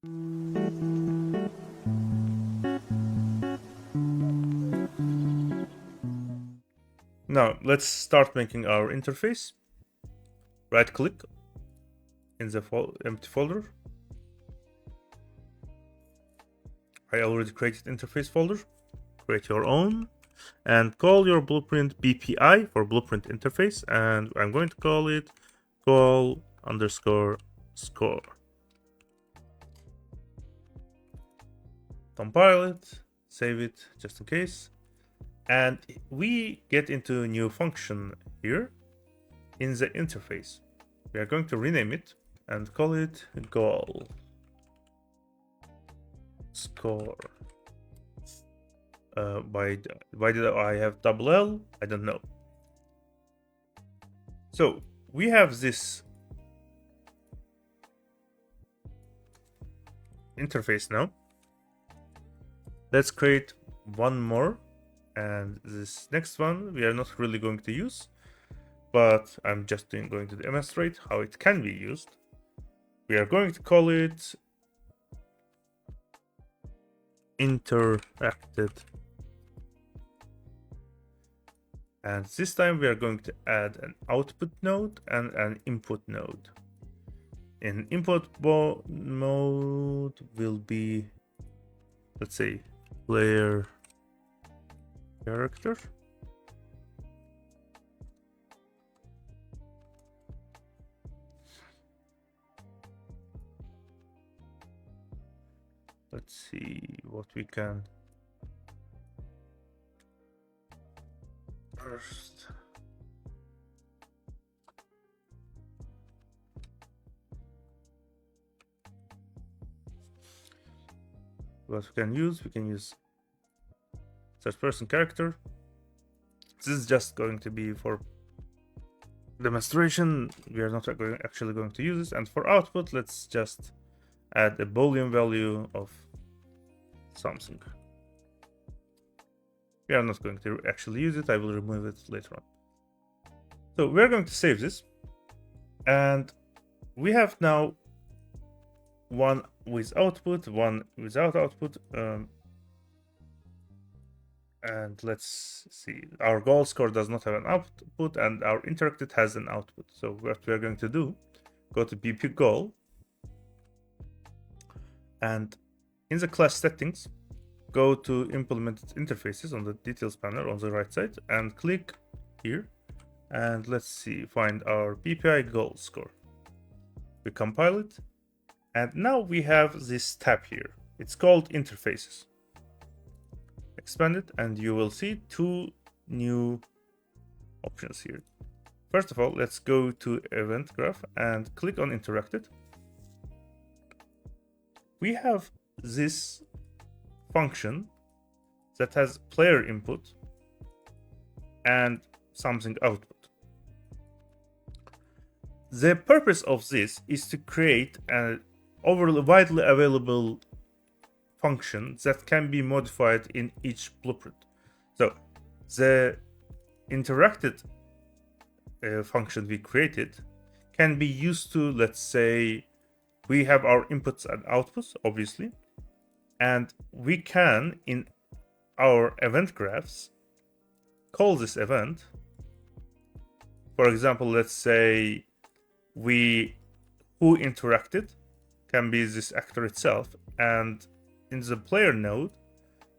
Now let's start making our interface. Right click in the empty folder. I already created interface folder. Create your own and call your blueprint BPI for blueprint interface, and I'm going to call it call_score. Compile it, save it just in case, and we get into a new function here in the interface. We are going to rename it and call it goal score. Why did I have double L? I don't know. So we have this interface now. Let's create one more, and this next one we are not really going to use, but I'm just going to demonstrate how it can be used. We are going to call it interacted, and this time we are going to add an output node and an input node. In input mode will be, let's say, player character. Let's see what we can first. What we can use third person character. This is just going to be for demonstration. We are not actually going to use this. And for output, let's just add a boolean value of something. We are not going to actually use it. I will remove it later on. So we're going to save this, and we have now one with output, one without output. And let's see, our goal score does not have an output, and our interacted has an output. So what we are going to do, go to BP goal, and in the class settings, go to implemented interfaces on the details panel on the right side, and click here, and let's see, find our BPI goal score. We compile it, and now we have this tab here. It's called interfaces. Expand it, and you will see two new options here. First of all, let's go to event graph and click on interacted. We have this function that has player input and something output. The purpose of this is to create an widely available function that can be modified in each blueprint. So the interacted function we created can be used to, let's say, we have our inputs and outputs, obviously, and we can, in our event graphs, call this event. For example, let's say who interacted can be this actor itself, and in the player node,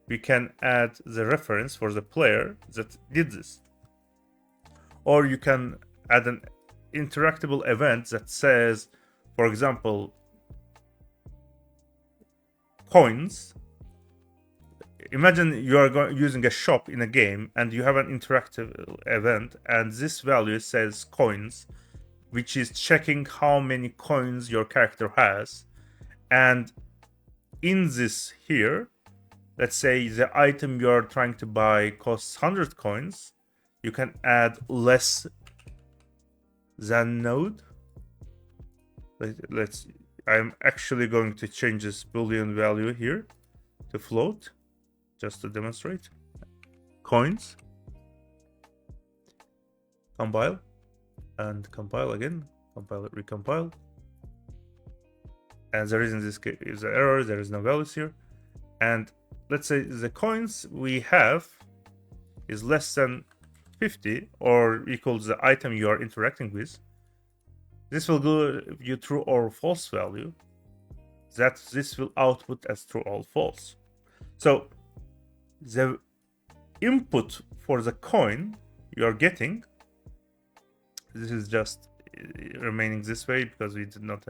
we can add the reference for the player that did this. Or you can add an interactable event that says, for example, coins. Imagine you are using a shop in a game and you have an interactive event, and this value says coins, which is checking how many coins your character has. And in this here, let's say the item you are trying to buy costs 100 coins, you can add less than node. I'm actually going to change this boolean value here to float, just to demonstrate. Coins. Compile. And compile again. Compile it, recompile. And the reason this is the error, there is no values here. And let's say the coins we have is less than 50 or equals the item you are interacting with. This will give you true or false value. That this will output as true or false. So the input for the coin you are getting, this is just remaining this way because we did not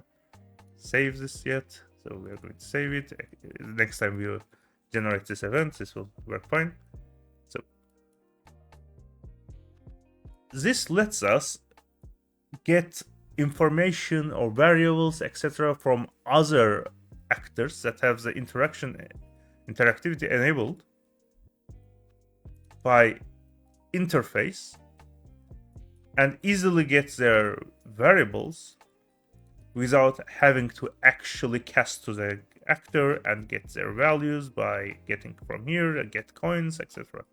save this yet. So we are going to save it. Next time we generate this event, this will work fine. So this lets us get information or variables, etc., from other actors that have the interactivity enabled by interface, and easily get their variables without having to actually cast to the actor and get their values by getting from here and get coins, etc.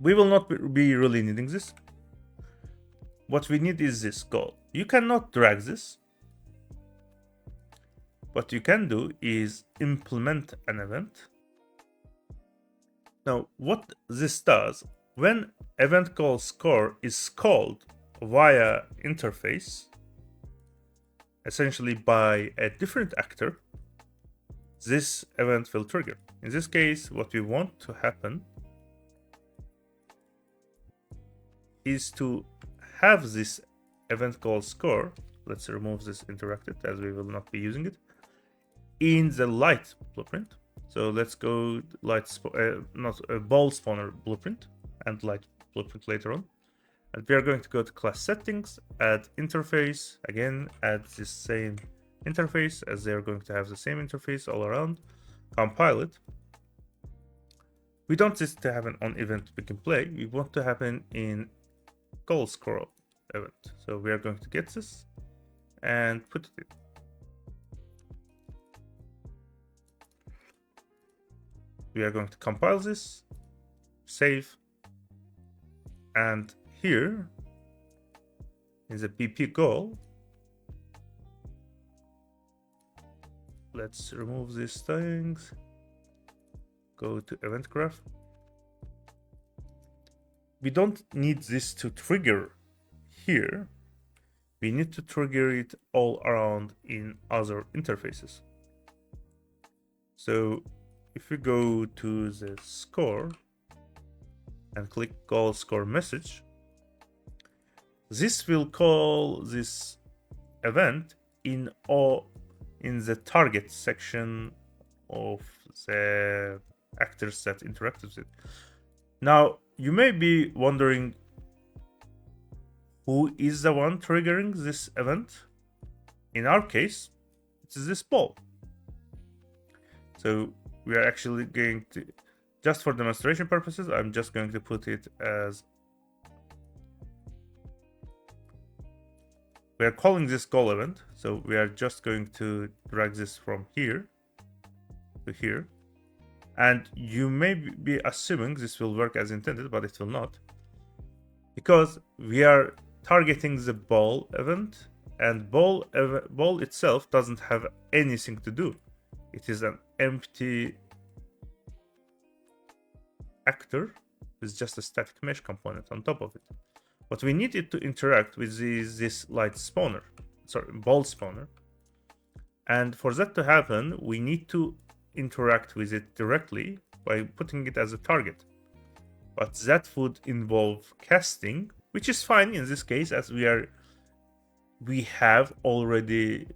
We will not be really needing this. What we need is this goal. You cannot drag this. What you can do is implement an event. Now, what this does, when event goal score is called via interface, essentially by a different actor, this event will trigger. In this case, what we want to happen is to have this event call score. Let's remove this interacted as we will not be using it in the light blueprint. So let's go light ball spawner blueprint and light blueprint later on. And we are going to go to class settings, add interface, again add this same interface as they are going to have the same interface all around. Compile it. We don't want this to happen on event we can play. We want to happen in goal score event. So we are going to get this and put it in. We are going to compile this, save, and here in the BP goal, let's remove these things, go to event graph. We don't need this to trigger here. We need to trigger it all around in other interfaces. So if we go to the score and click goal score message, this will call this event in the target section of the actors that interact with it. Now, you may be wondering who is the one triggering this event. In our case, it is this ball. So we are actually going to, just for demonstration purposes, I'm just going to put it as, we are calling this goal event. So we are just going to drag this from here to here. And you may be assuming this will work as intended, but it will not. Because we are targeting the ball event, and ball itself doesn't have anything to do. It is an empty actor with just a static mesh component on top of it. What we need it to interact with is this light spawner, ball spawner. And for that to happen, we need to interact with it directly by putting it as a target. But that would involve casting, which is fine in this case, as we have already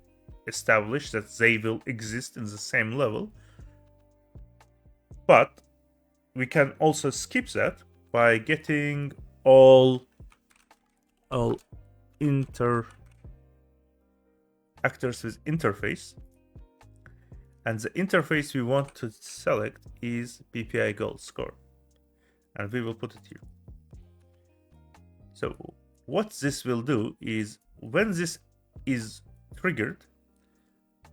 established that they will exist in the same level. But we can also skip that by getting all actors with interface. And the interface we want to select is PPI goal score. And we will put it here. So what this will do is when this is triggered,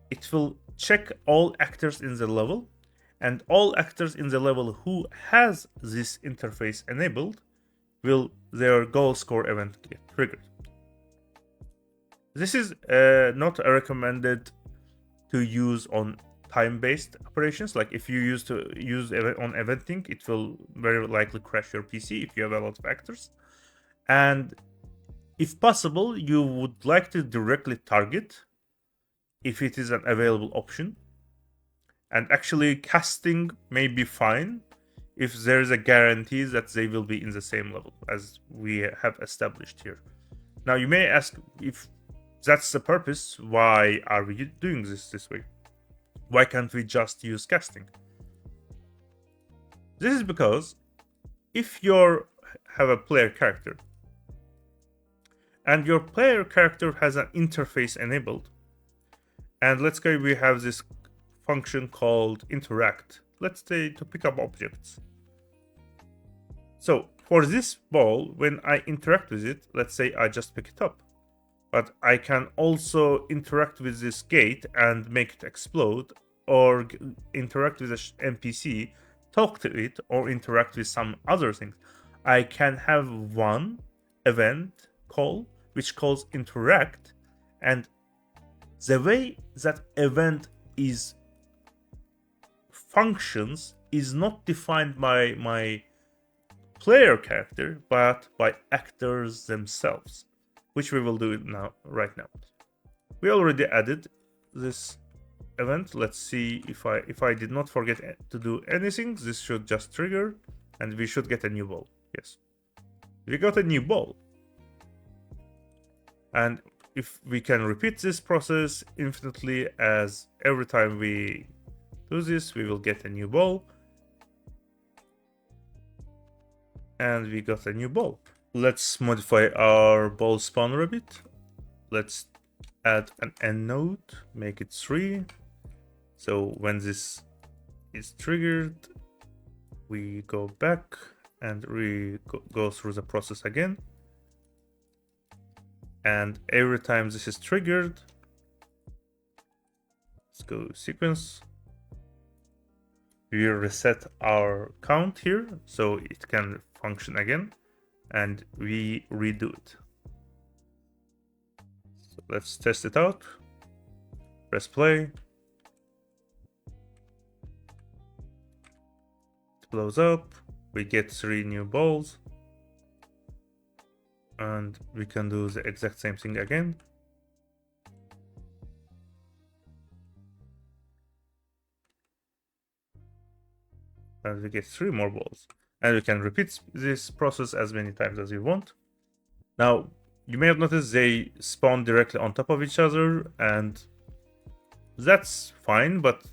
it will check all actors in the level, and all actors in the level who has this interface enabled will their goal score event get triggered. This is not recommended to use on time-based operations. Like if you use on eventing, it will very likely crash your PC if you have a lot of actors. And if possible, you would like to directly target if it is an available option. And actually, casting may be fine if there is a guarantee that they will be in the same level as we have established here. Now, you may ask, if that's the purpose, why are we doing this way? Why can't we just use casting? This is because if you have a player character and your player character has an interface enabled, and let's say we have this function called interact, let's say to pick up objects. So for this ball, when I interact with it, let's say I just pick it up, but I can also interact with this gate and make it explode, or interact with an NPC, talk to it, or interact with some other things. I can have one event call which calls interact, and the way that event is functions is not defined by my player character, but by actors themselves, which we will do now right now. We already added this event. Let's see if I did not forget to do anything. This should just trigger, and we should get a new ball. Yes, we got a new ball, and if we can repeat this process infinitely, as every time we do this, we will get a new ball. And we got a new ball. Let's modify our ball spawner a bit. Let's add an end node, make it 3. So when this is triggered, we go back and we go through the process again. And every time this is triggered, let's go sequence. We reset our count here so it can function again, and we redo it. So let's test it out. Press play. It blows up. We get 3 new balls, and we can do the exact same thing again. And we get 3 more balls. And we can repeat this process as many times as you want. Now, you may have noticed they spawn directly on top of each other, and that's fine, but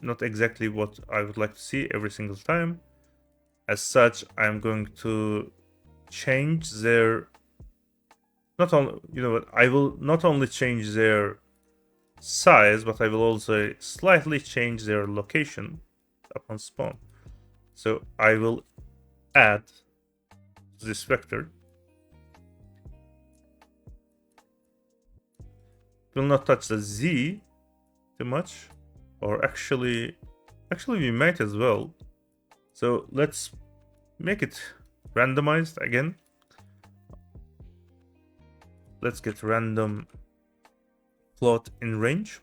not exactly what I would like to see every single time. As such, I'm going to change their... Not only, you know what, I will not only change their size, but I will also slightly change their location upon spawn. So I will add this vector. Will not touch the Z too much, or actually we might as well. So let's make it randomized again. Let's get random float in range.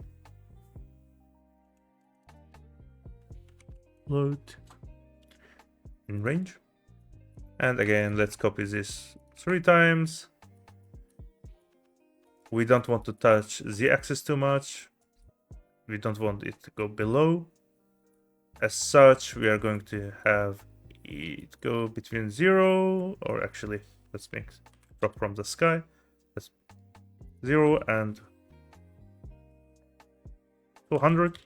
Float in range. And again, let's copy this 3 times. We don't want to touch the axis too much. We don't want it to go below. As such, we are going to have it go between 0, or actually, let's make it drop from the sky. That's 0 and 200.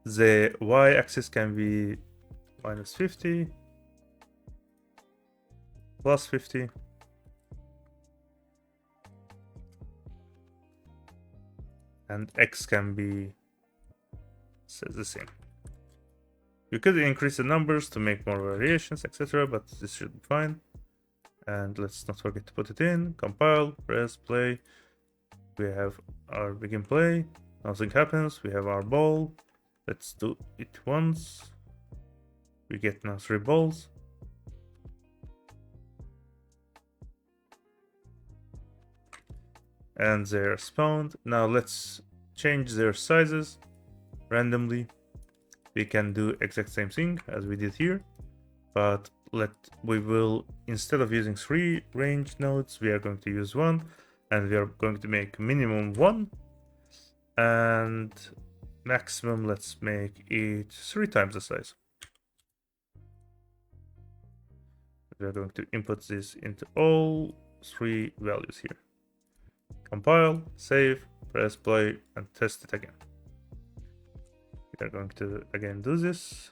The y-axis can be -50, +50, and x can be the same. You could increase the numbers to make more variations, etc., but this should be fine. And let's not forget to put it in. Compile, press play. We have our begin play. Nothing happens. We have our ball. Let's do it once. We get now 3 balls. and they're spawned. Now let's change their sizes randomly. We can do exact same thing as we did here, but we will, instead of using 3 range nodes, we are going to use 1, and we are going to make minimum 1, and maximum, let's make it 3 times the size. We are going to input this into all 3 values here. Compile, save, press play, and test it again. We are going to again do this.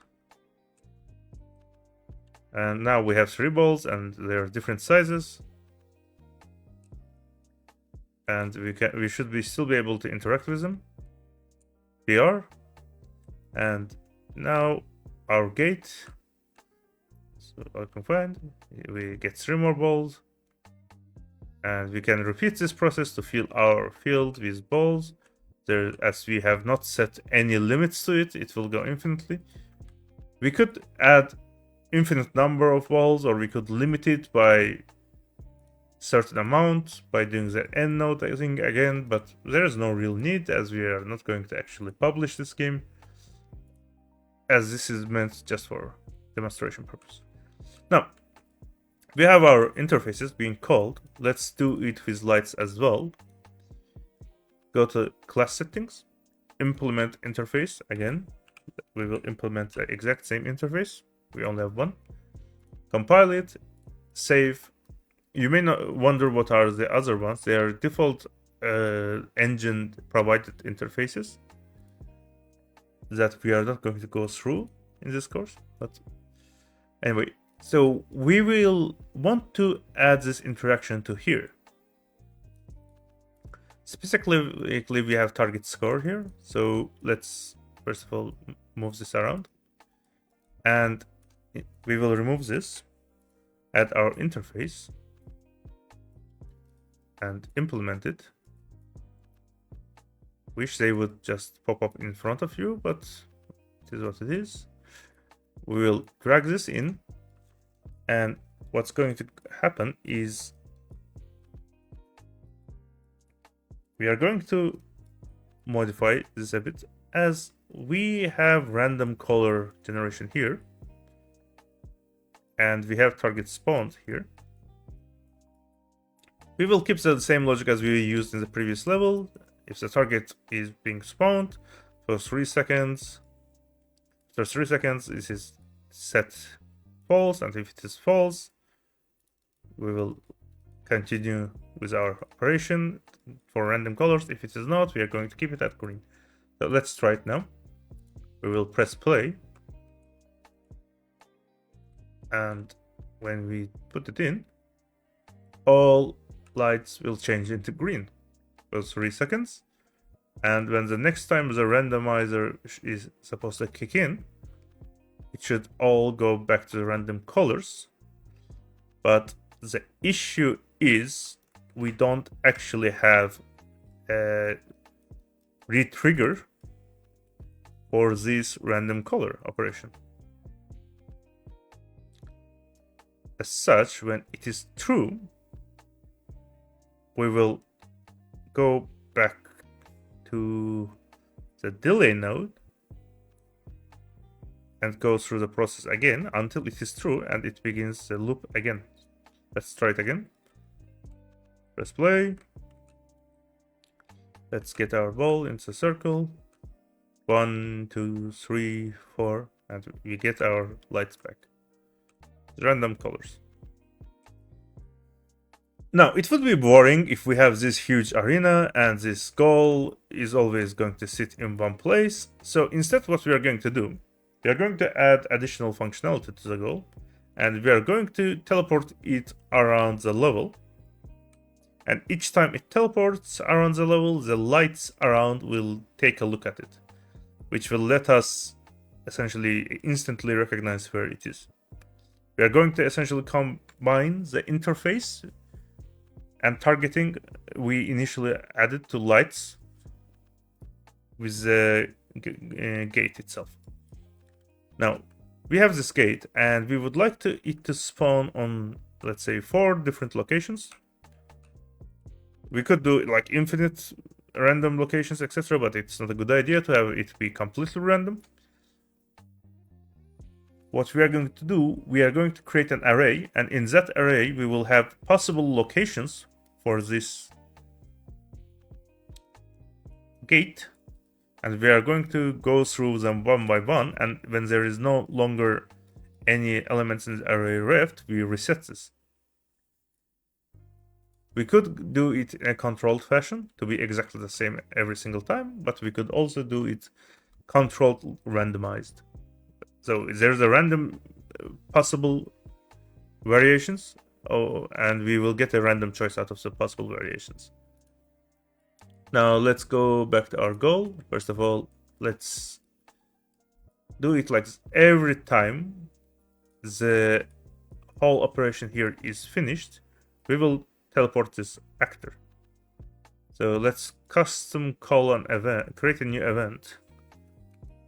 And now we have 3 balls and they're different sizes. And we should still be able to interact with them. We are. And now our gate. So I can find, we get 3 more balls. And we can repeat this process to fill our field with balls. There, as we have not set any limits to it, it will go infinitely. We could add infinite number of balls, or we could limit it by certain amount by doing the end node thing again, but there is no real need, as we are not going to actually publish this game, as this is meant just for demonstration purpose. Now, we have our interfaces being called. Let's do it with lights as well. Go to class settings, implement interface again. We will implement the exact same interface. We only have 1. Compile it, save. You may not wonder what are the other ones. They are default engine provided interfaces that we are not going to go through in this course. But anyway, so we will want to add this interaction to here. Specifically, we have target score here. So let's first of all move this around. And we will remove this, add our interface, and implement it. Wish they would just pop up in front of you, but it is what it is. We will drag this in, and what's going to happen is we are going to modify this a bit, as we have random color generation here, and we have target spawned here. We will keep the same logic as we used in the previous level. If the target is being spawned for 3 seconds, after 3 seconds, this is set false, and if it is false, we will continue with our operation for random colors. If it is not, we are going to keep it at green. So let's try it now. We will press play, and when we put it in, all lights will change into green for 3 seconds, and when the next time the randomizer is supposed to kick in, it should all go back to the random colors. But the issue is we don't actually have a retrigger for this random color operation. As such, when it is true, we will go back to the delay node and go through the process again until it is true, and it begins the loop again. Let's try it again. Press play. Let's get our ball into the circle. 1, 2, 3, 4, and we get our lights back. Random colors. Now, it would be boring if we have this huge arena and this goal is always going to sit in one place. So instead, what we are going to do, we are going to add additional functionality to the goal, and we are going to teleport it around the level. And each time it teleports around the level, the lights around will take a look at it, which will let us essentially instantly recognize where it is. We are going to essentially combine the interface and targeting we initially added to lights with the gate itself. Now, we have this gate, and we would like it to spawn on, let's say, 4 different locations. We could do like infinite random locations, etc., but it's not a good idea to have it be completely random. What we are going to do, we are going to create an array, and in that array we will have possible locations for this gate, and we are going to go through them one by one, and when there is no longer any elements in the array left, we reset this. We could do it in a controlled fashion to be exactly the same every single time, but we could also do it controlled randomized. So there's a random possible variations, and we will get a random choice out of the possible variations. Now let's go back to our goal. First of all, let's do it like every time the whole operation here is finished, we will teleport this actor. So let's custom call an event, create a new event,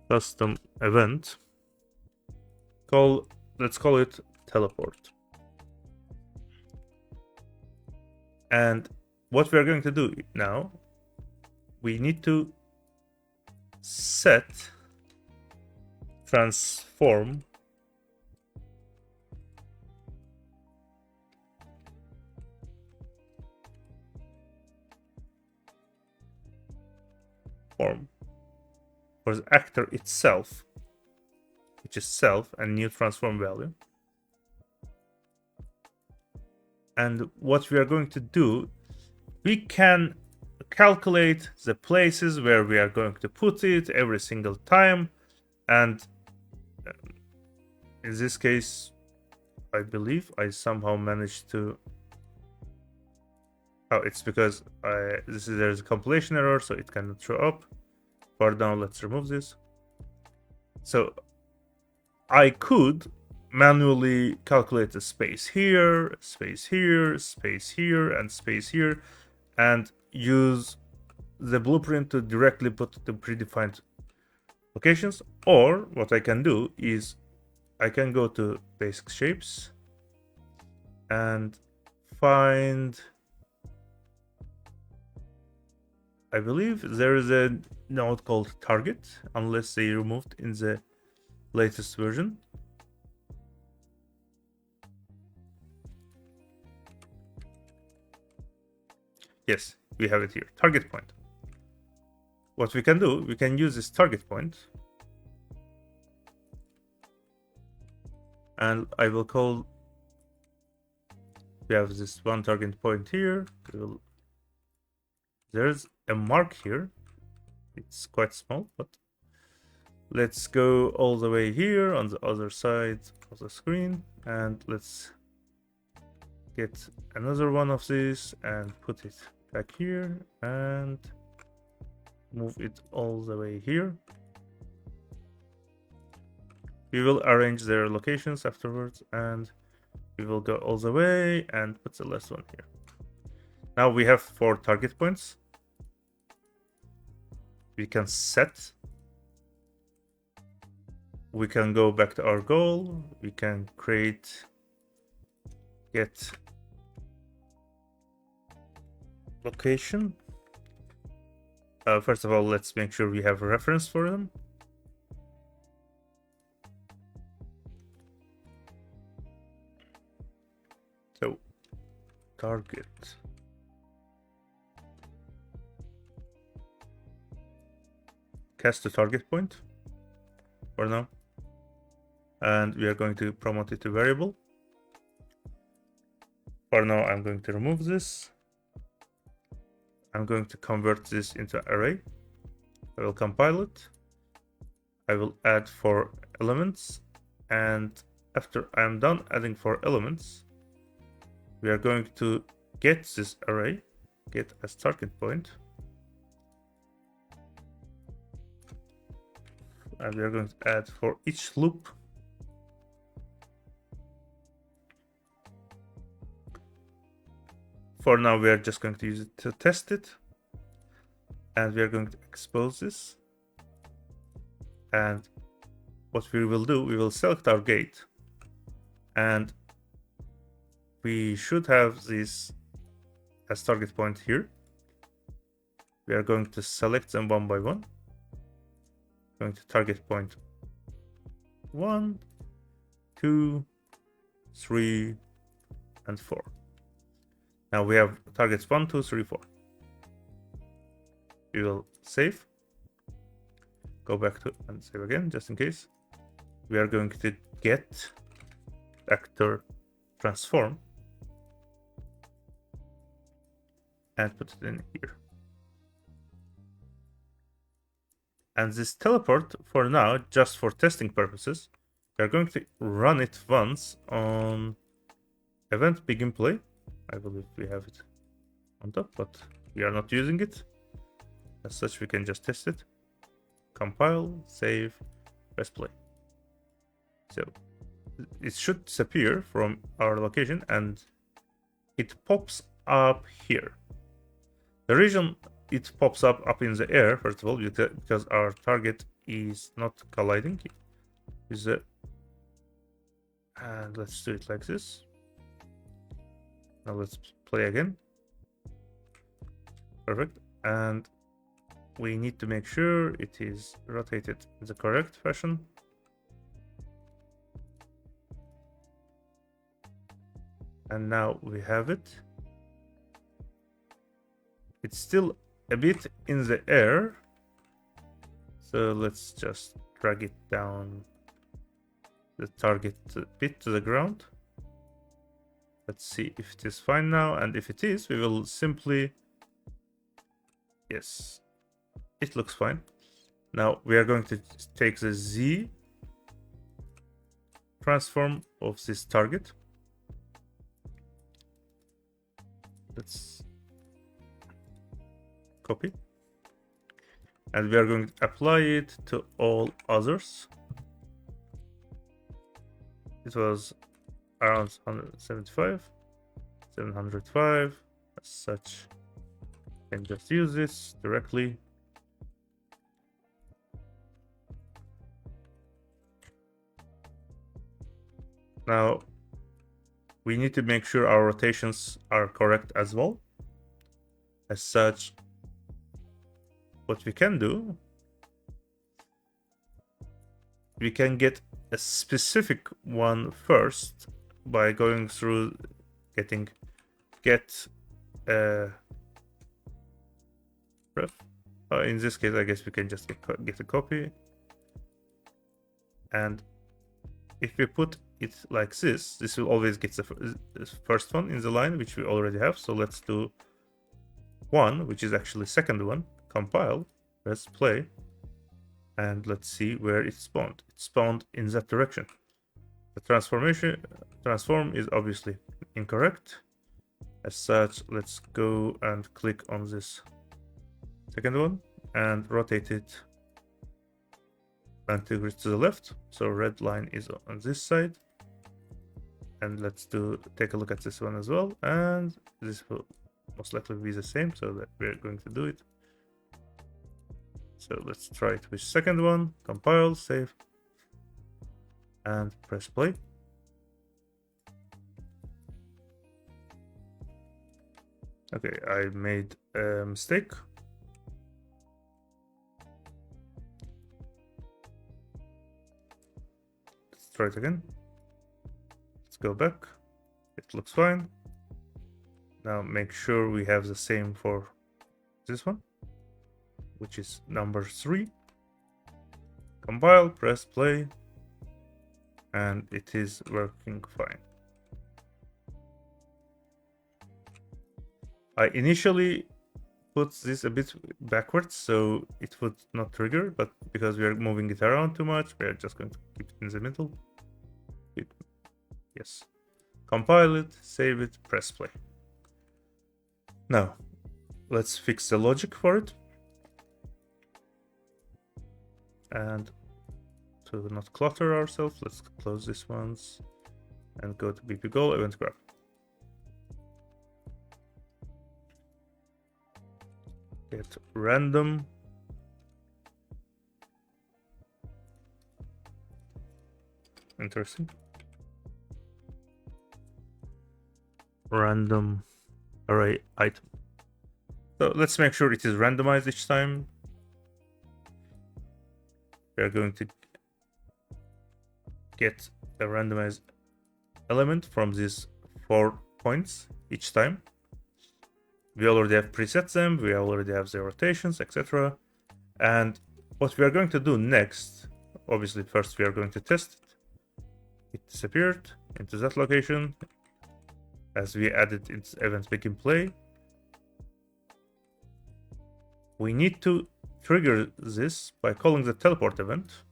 custom event, let's call it teleport. And what we are going to do now, we need to set transform form for the actor itself, which is self, and new transform value. And what we are going to do, we can calculate the places where we are going to put it every single time. And in this case, I believe I somehow managed to... Oh, it's because there's a compilation error, so it cannot show up. For now, let's remove this. So I could manually calculate the space here, space here, space here, and space here, and use the blueprint to directly put the predefined locations. Or what I can do is I can go to basic shapes and find, I believe there is a node called target, unless they removed in the latest version. Yes, we have it here, target point. What we can do, we can use this target point, and I will call, we have this one target point here. There's a mark here, it's quite small, but let's go all the way here on the other side of the screen, and let's get another one of these and put it back here and move it all the way here. We will arrange their locations afterwards, and we will go all the way and put the last one here. Now we have 4 target points. We can set. We can go back to our goal. We can create, get location. First of all, let's make sure we have a reference for them. So, target. Cast the target point for now. And we are going to promote it to variable. For now, I'm going to remove this. I'm going to convert this into an array. I will compile it. I will add 4 elements. And after I'm done adding 4 elements, we are going to get this array, get as target point. And we are going to add for each loop. For now, we are just going to use it to test it. And we are going to expose this. And what we will do, we will select our gate. And we should have this as target point here. We are going to select them one by one. Going to target point 1, 2, 3, and 4. Now we have targets 1, 2, 3, 4. We will save. Go back to and save again, just in case. We are going to get actor transform and put it in here. And this teleport, for now, just for testing purposes, we are going to run it once on event begin play. I believe we have it on top, but we are not using it. As such, we can just test it. Compile, save, press play. So it should disappear from our location and it pops up here. The reason it pops up in the air, first of all, because our target is not colliding. And let's do it like this. Now let's play again. Perfect. And we need to make sure it is rotated in the correct fashion. And now we have it. It's still a bit in the air. So let's just drag it down the target a bit to the ground. Let's see if it is fine now. And if it is, we will simply... Yes, it looks fine. Now we are going to take the Z transform of this target. Let's copy. And we are going to apply it to all others. It was around 175, 705. As such, you can just use this directly. Now, we need to make sure our rotations are correct as well. As such, what we can do, we can get a specific one first by going through get ref. In this case, I guess we can just get a copy. And if we put it like this will always get the first one in the line, which we already have. So let's do 1, which is actually second one. Compile, press play, and let's see where it spawned. It spawned in that direction. The transform is obviously incorrect. As such, let's go and click on this second one and rotate it 90 degrees to the left. So red line is on this side. And let's take a look at this one as well. And this will most likely be the same, so that we're going to do it. So let's try it with second one. Compile, save, and press play. Okay, I made a mistake. Let's try it again. Let's go back. It looks fine. Now make sure we have the same for this one, which is number 3. Compile, press play, and it is working fine. I initially put this a bit backwards so it would not trigger, but because we are moving it around too much, we are just going to keep it in the middle. Yes. Compile it, save it, press play. Now, let's fix the logic for it. And to not clutter ourselves, let's close this ones and go to BP goal event grab. Get random. Interesting. Random array item. So let's make sure it is randomized each time. We are going to get a randomized element from these 4 points each time. We already have preset them, we already have the rotations, etc. And what we are going to do next, obviously first we are going to test it. It disappeared into that location as we added its event begin play. We need to trigger this by calling the teleport event.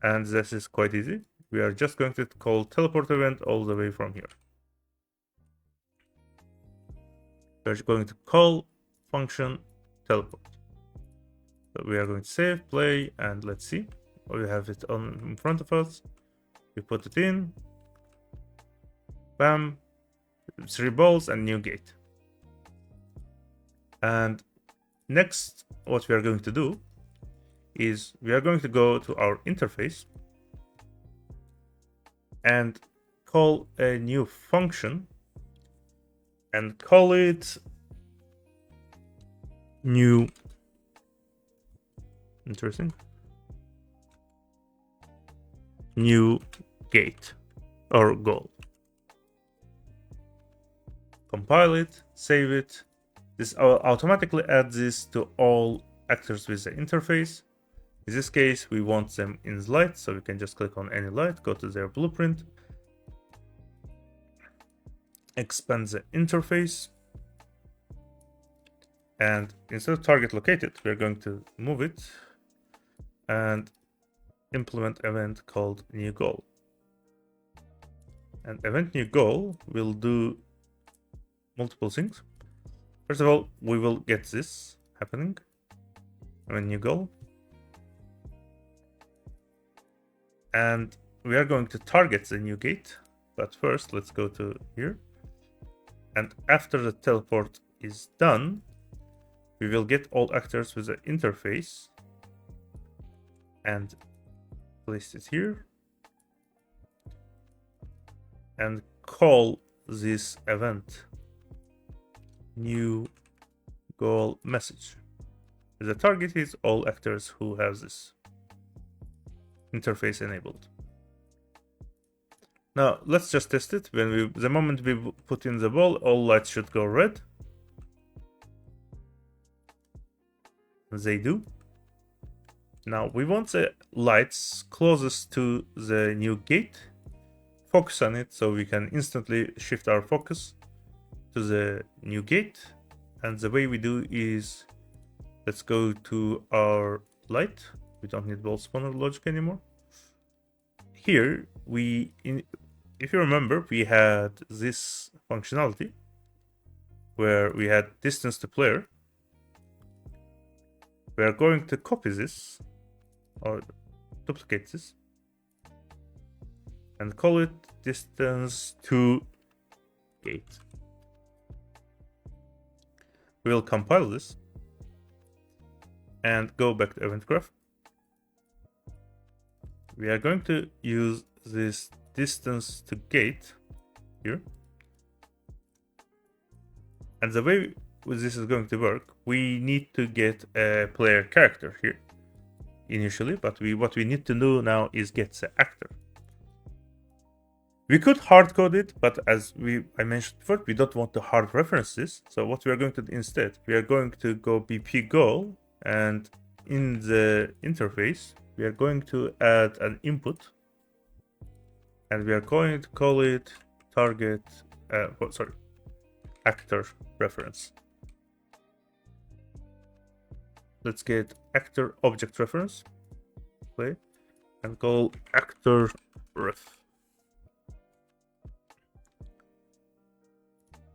And this is quite easy. We are just going to call teleport event all the way from here. We're going to call function teleport. So we are going to save, play, and let's see. We have it on in front of us. We put it in. Bam. 3 balls and new gate. And next, what we are going to do is we are going to go to our interface and call a new function and call it new. Interesting. New gate or goal. Compile it, save it. This automatically adds this to all actors with the interface. In this case, we want them in light, so we can just click on any light, go to their blueprint, expand the interface, and instead of target located, we're going to move it and implement event called new goal. And event new goal will do multiple things. First of all, we will get this happening. Event new goal. And we are going to target the new gate. But first, let's go to here. And after the teleport is done, we will get all actors with the interface and place it here and call this event new goal message. The target is all actors who have this interface enabled. Now let's just test it. The moment we put in the ball, all lights should go red. They do. Now we want the lights closest to the new gate. Focus on it so we can instantly shift our focus to the new gate. And the way we do is, let's go to our light. We don't need ball spawner logic anymore. Here, if you remember, we had this functionality where we had distance to player. We are going to copy this or duplicate this and call it distance to gate. We will compile this and go back to event graph. We are going to use this distance to gate here. And the way this is going to work, we need to get a player character here initially, but what we need to do now is get the actor. We could hard code it, but as I mentioned before, we don't want to hard reference this. So what we are going to do instead, we are going to go BP goal, and in the interface, we are going to add an input, and we are going to call it target, actor reference. Let's get actor object reference, play, and call actor ref.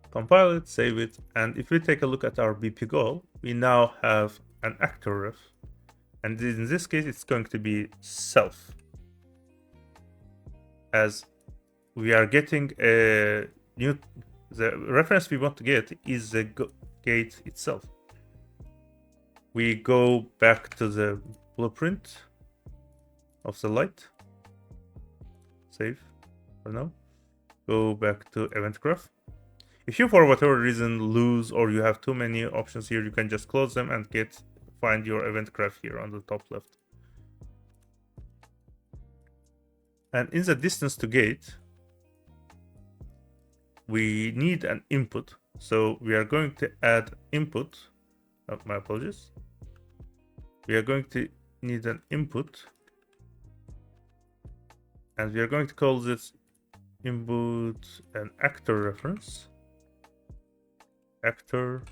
Compile it, save it, and if we take a look at our BP goal, we now have an actor ref, and in this case it's going to be self, as we are getting a new, the reference we want to get is the gate itself. We go back to the blueprint of the light, save for now, go back to event graph. If you for whatever reason lose or you have too many options here, you can just close them and find your event graph here on the top left. And in the distance to gate, we need an input. So we are going to add input. Oh, my apologies. We are going to need an input. And we are going to call this input an actor reference. Actor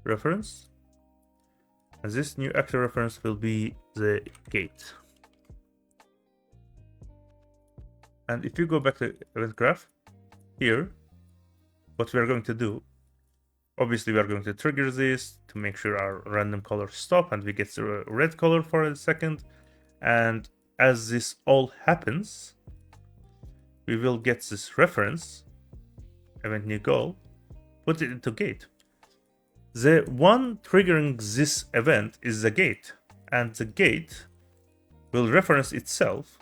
reference. And this new actor reference will be the gate. And if you go back to event graph, here, what we are going to do, obviously we are going to trigger this to make sure our random colors stop and we get the red color for a second. And as this all happens, we will get this reference, event new goal, put it into gate. The one triggering this event is the gate, and the gate will reference itself,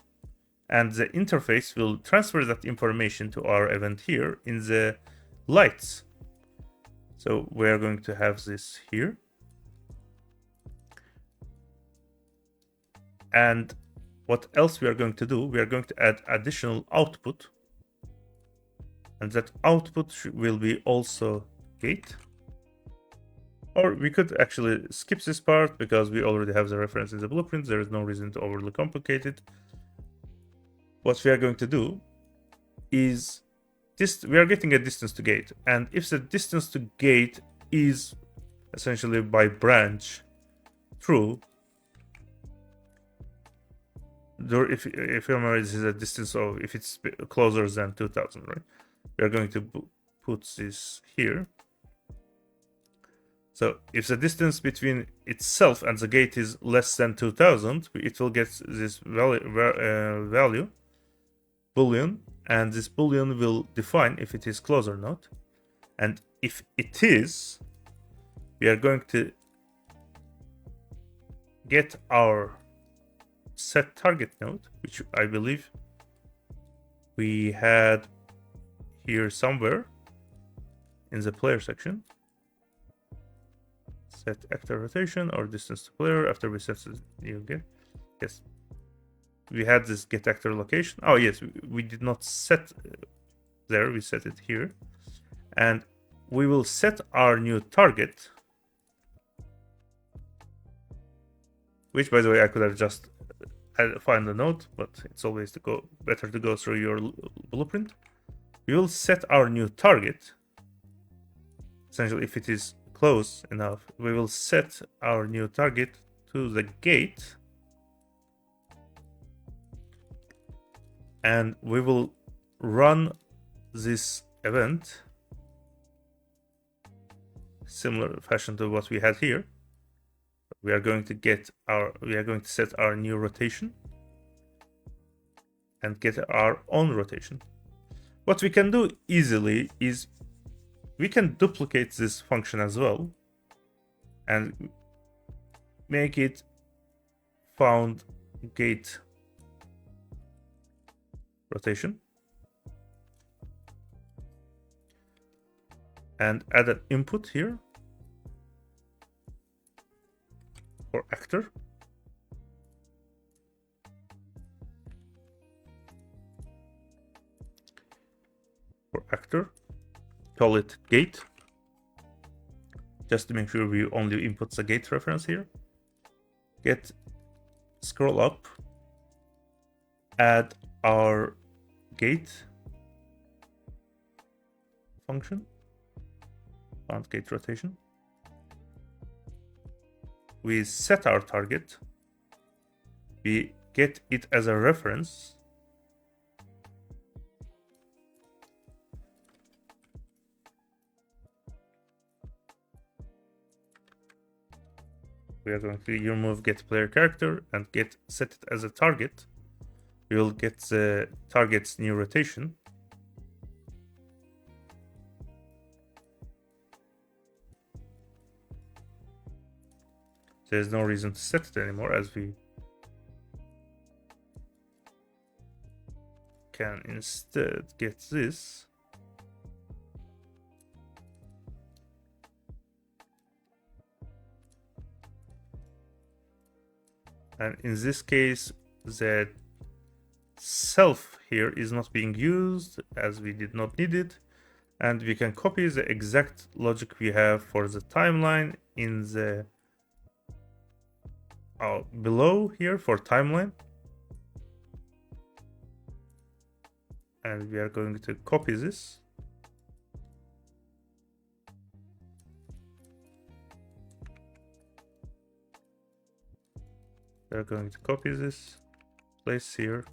and the interface will transfer that information to our event here in the lights. So we're going to have this here. And what else we are going to do? We are going to add additional output. And that output will be also gate. Or we could actually skip this part because we already have the reference in the blueprint. There is no reason to overly complicate it. What we are going to do is we are getting a distance to gate, and if the distance to gate is essentially by branch true, if you remember, this is a distance of, if it's closer than 2000, right? We are going to put this here. So if the distance between itself and the gate is less than 2000, it will get this value boolean, and this boolean will define if it is close or not. And if it is, we are going to get our set target node, which I believe we had here somewhere in the player section. Set actor rotation or distance to player after we set the new get. Yes. We had this get actor location. Oh yes, we did not set there, we set it here. And we will set our new target, which by the way I could have just find the node, but it's always better to go through your blueprint. We will set our new target. Essentially, if it is close enough, we will set our new target to the gate. And we will run this event similar fashion to what we had here. We are going to set our new rotation and get our own rotation. What we can do easily is we can duplicate this function as well and make it found gate rotation and add an input here for actor. For actor, call it gate, just to make sure we only input the gate reference here. Scroll up, add our gate function, found gate rotation. We set our target, we get it as a reference, we are going to remove get player character and set it as a target. We will get the target's new rotation. There's no reason to set it anymore, as we can instead get this And in this case, the self here is not being used as we did not need it. And we can copy the exact logic we have for the timeline in the below here for timeline. And we are going to copy this. We're going to copy this, place here,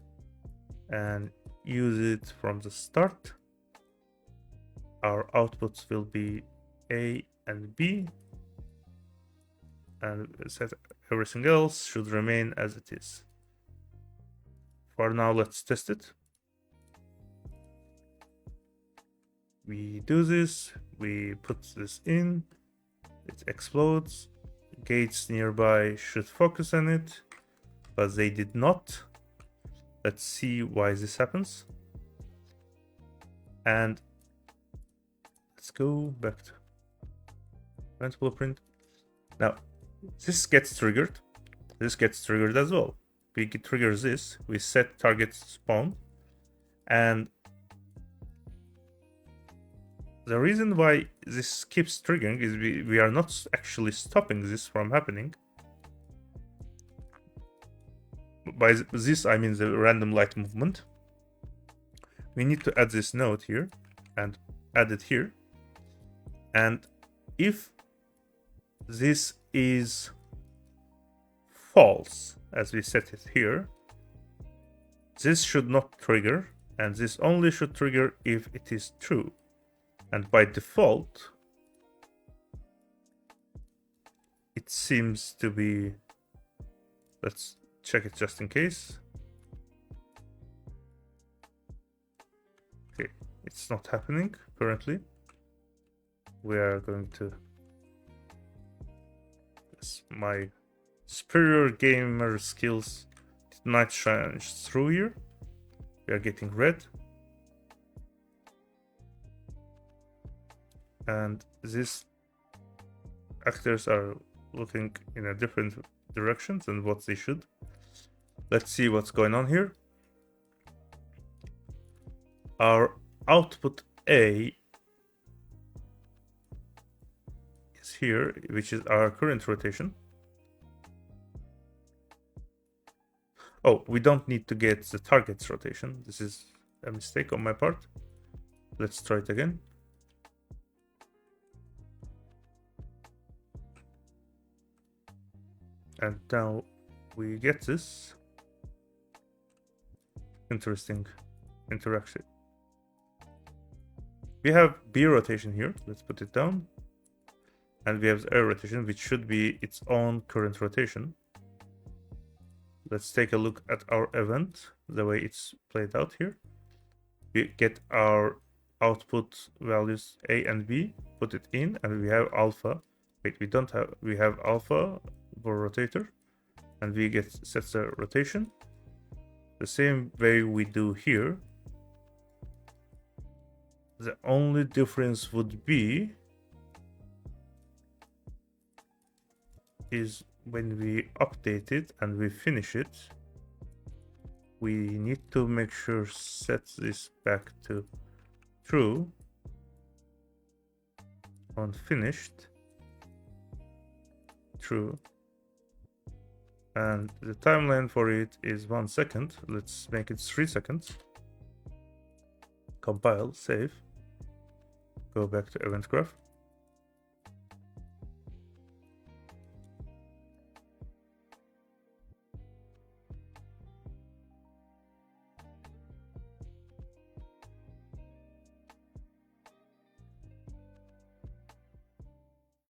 and use it from the start. Our outputs will be A and B, and set everything else should remain as it is. For now, let's test it. We do this, we put this in, it explodes. Gates nearby should focus on it, but they did not. Let's see why this happens. And let's go back to event blueprint. Now, this gets triggered. This gets triggered as well. We trigger this, we set target spawn, and the reason why this keeps triggering is we are not actually stopping this from happening. By this, I mean the random light movement. We need to add this node here and add it here. And if this is false, as we set it here, this should not trigger, and this only should trigger if it is true. And by default, it seems to be, let's check it just in case. Okay, it's not happening currently. We are going to, yes, my superior gamer skills did not shine through here. We are getting red. And these actors are looking in a different direction than what they should. Let's see what's going on here. Our output A is here, which is our current rotation. Oh, we don't need to get the target's rotation. This is a mistake on my part. Let's try it again. And now we get this interesting interaction. We have B rotation here. Let's put it down. And we have A rotation, which should be its own current rotation. Let's take a look at our event, the way it's played out here. We get our output values A and B, put it in, and we have alpha. Wait, we have alpha for rotator, and we get sets the rotation the same way we do here. The only difference would be is when we update it and we finish it, we need to make sure set this back to true on finished, true. And the timeline for it is 1 second. Let's make it 3 seconds. Compile, save. Go back to event graph.